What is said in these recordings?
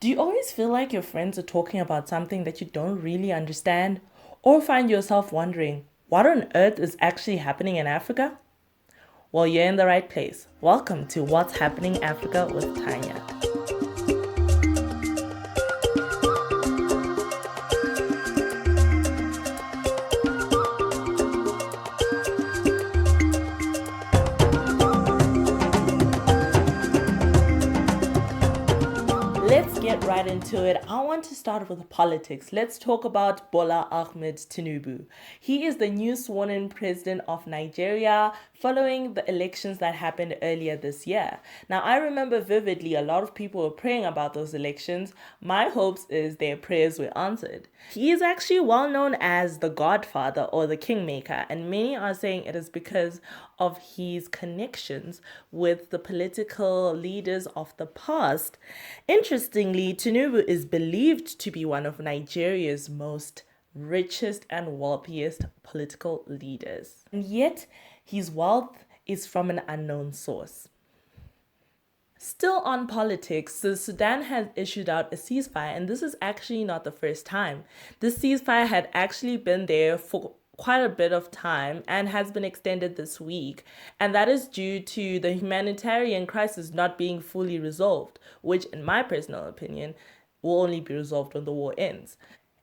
Do you always feel like your friends are talking about something that you don't really understand? Or find yourself wondering, what on earth is actually happening in Africa? Well, you're in the right place. Welcome to What's Happening Africa with Tanya. Let's get right into it. I want to start with politics. Let's talk about Bola Ahmed Tinubu. He is the new sworn in president of Nigeria following the elections that happened earlier this year. Now, I remember vividly a lot of people were praying about those elections. My hopes is their prayers were answered. He is actually well known as the Godfather or the Kingmaker, and many are saying it is because of his connections with the political leaders of the past. Interestingly, Tinubu is believed to be one of Nigeria's most richest and wealthiest political leaders. And yet, his wealth is from an unknown source. Still on politics, the Sudan has issued out a ceasefire, and this is actually not the first time. This ceasefire had actually been there for quite a bit of time and has been extended this week, and that is due to the humanitarian crisis not being fully resolved, which, in my personal opinion, will only be resolved when the war ends.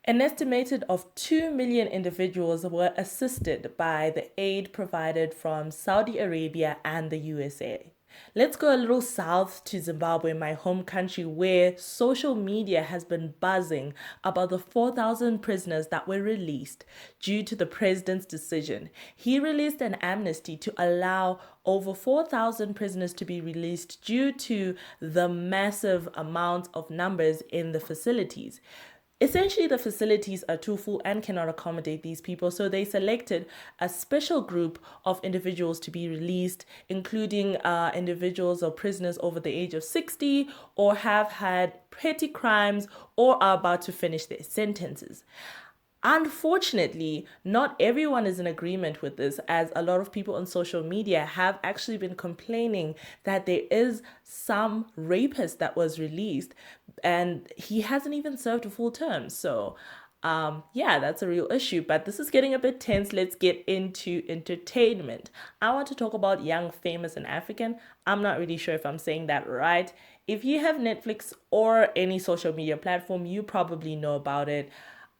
An estimated of 2 million individuals were assisted by the aid provided from Saudi Arabia and the USA. Let's go a little south to Zimbabwe, my home country, where social media has been buzzing about the 4,000 prisoners that were released due to the president's decision. He released an amnesty to allow over 4,000 prisoners to be released due to the massive amount of numbers in the facilities. Essentially, the facilities are too full and cannot accommodate these people, so they selected a special group of individuals to be released, including individuals or prisoners over the age of 60 or have had petty crimes or are about to finish their sentences. Unfortunately, not everyone is in agreement with this, as a lot of people on social media have actually been complaining that there is some rapist that was released and he hasn't even served a full term. So, yeah, that's a real issue, but this is getting a bit tense. Let's get into entertainment. I want to talk about Young, Famous, and African. I'm not really sure if I'm saying that right. If you have Netflix or any social media platform, you probably know about it.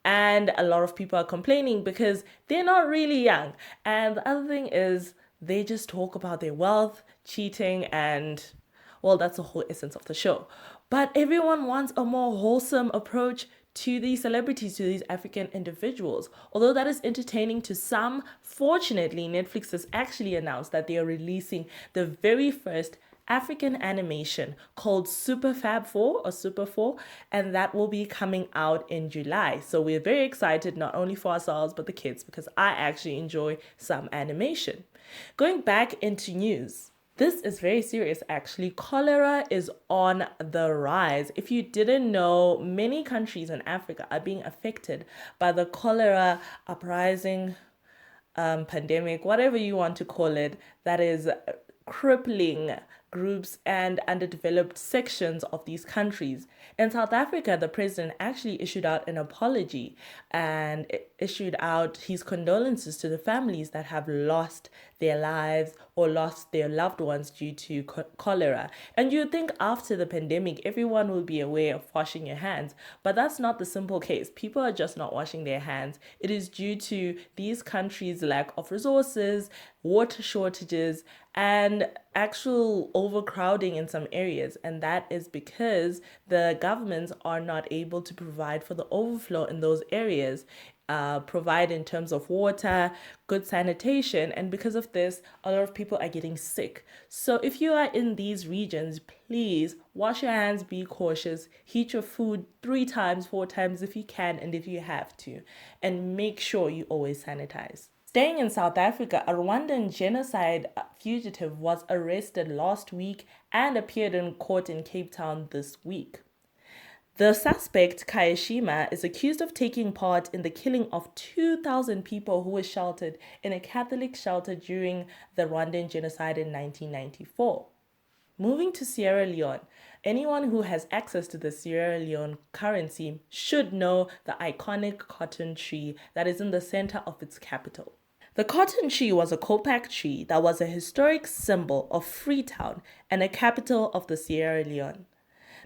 And a lot of people are complaining because they're not really young. And the other thing is, they just talk about their wealth, cheating, and well, that's the whole essence of the show. But everyone wants a more wholesome approach to these celebrities, to these African individuals. Although that is entertaining to some, fortunately, Netflix has actually announced that they are releasing the very first African animation called Super Fab 4 or Super 4, and that will be coming out in July. So we're very excited, not only for ourselves, but the kids, because I actually enjoy some animation. Going back into news. This is very serious, actually. Cholera is on the rise. If you didn't know, many countries in Africa are being affected by the cholera uprising, pandemic, whatever you want to call it, that is crippling groups and underdeveloped sections of these countries. In South Africa, the president actually issued out an apology and issued out his condolences to the families that have lost their lives or lost their loved ones due to cholera. And you'd think after the pandemic, everyone will be aware of washing your hands, but that's not the simple case. People are just not washing their hands. It is due to these countries' lack of resources, water shortages, and actual overcrowding in some areas. And that is because the governments are not able to provide for the overflow in those areas, provide in terms of water, good sanitation, and because of this, a lot of people are getting sick. So if you are in these regions, please wash your hands, be cautious, heat your food 3 times, 4 times if you can, and if you have to, and make sure you always sanitize. Staying in South Africa, a Rwandan genocide fugitive was arrested last week and appeared in court in Cape Town this week. The suspect, Kayashima, is accused of taking part in the killing of 2,000 people who were sheltered in a Catholic shelter during the Rwandan genocide in 1994. Moving to Sierra Leone, Anyone who has access to the Sierra Leone currency should know the iconic cotton tree that is in the center of its capital. The cotton tree was a copac tree that was a historic symbol of Freetown and a capital of the Sierra Leone.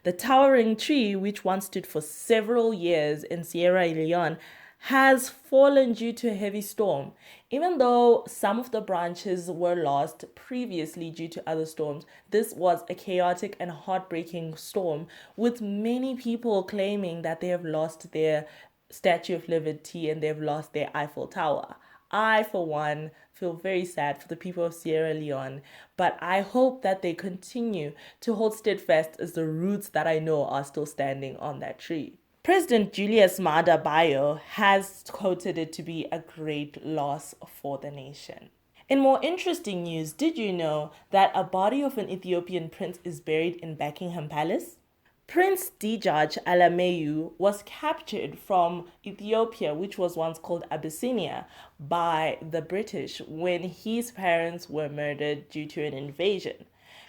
The towering tree, which once stood for several years in Sierra Leone, has fallen due to a heavy storm. Even though some of the branches were lost previously due to other storms, this was a chaotic and heartbreaking storm, with many people claiming that they have lost their Statue of Liberty and they've lost their Eiffel Tower. I, for one, feel very sad for the people of Sierra Leone, but I hope that they continue to hold steadfast as the roots that I know are still standing on that tree. President Julius Maada Bio has quoted it to be a great loss for the nation. In more interesting news, did you know that a body of an Ethiopian prince is buried in Buckingham Palace? Prince Djaj Alameyu was captured from Ethiopia, which was once called Abyssinia, by the British when his parents were murdered due to an invasion.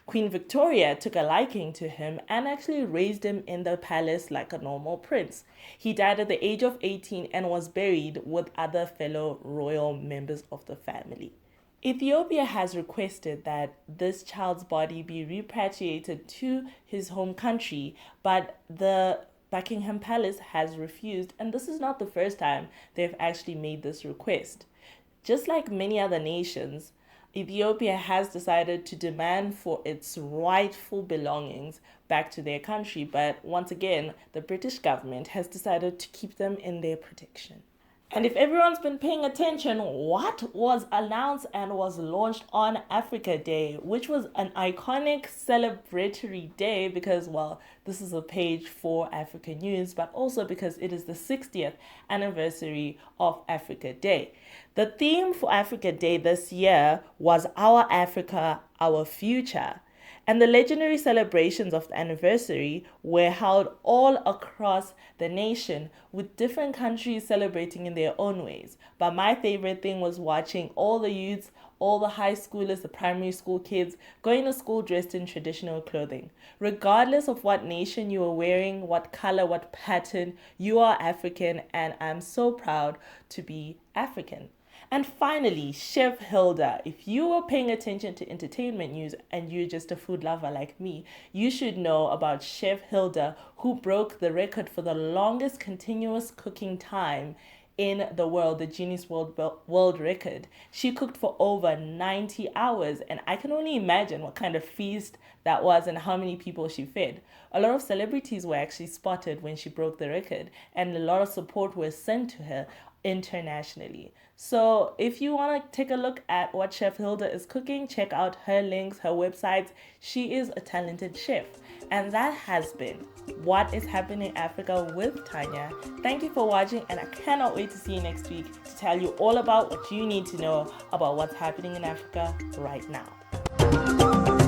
Queen Victoria took a liking to him and actually raised him in the palace like a normal prince. He died at the age of 18 and was buried with other fellow royal members of the family. Ethiopia has requested that this child's body be repatriated to his home country, but the Buckingham Palace has refused, and this is not the first time they've actually made this request. Just like many other nations, Ethiopia has decided to demand for its rightful belongings back to their country, but once again, the British government has decided to keep them in their protection. And if everyone's been paying attention, what was announced and was launched on Africa Day, which was an iconic celebratory day because, well, this is a page for Africa News, but also because it is the 60th anniversary of Africa Day. The theme for Africa Day this year was Our Africa, Our Future. And the legendary celebrations of the anniversary were held all across the nation, with different countries celebrating in their own ways. But my favorite thing was watching all the youths, all the high schoolers, the primary school kids, going to school dressed in traditional clothing. Regardless of what nation you were wearing, what color, what pattern, you are African, and I'm so proud to be African. And finally, Chef Hilda. If you were paying attention to entertainment news and you're just a food lover like me, you should know about Chef Hilda, who broke the record for the longest continuous cooking time in the world, the Guinness World Record. She cooked for over 90 hours, and I can only imagine what kind of feast that was and how many people she fed. A lot of celebrities were actually spotted when she broke the record, and a lot of support was sent to her internationally. So if you want to take a look at what Chef Hilda is cooking, check out her links, her websites. She is a talented chef. And that has been What is Happening in Africa with Tanya. Thank you for watching, and I cannot wait to see you next week to tell you all about what you need to know about what's happening in Africa right now.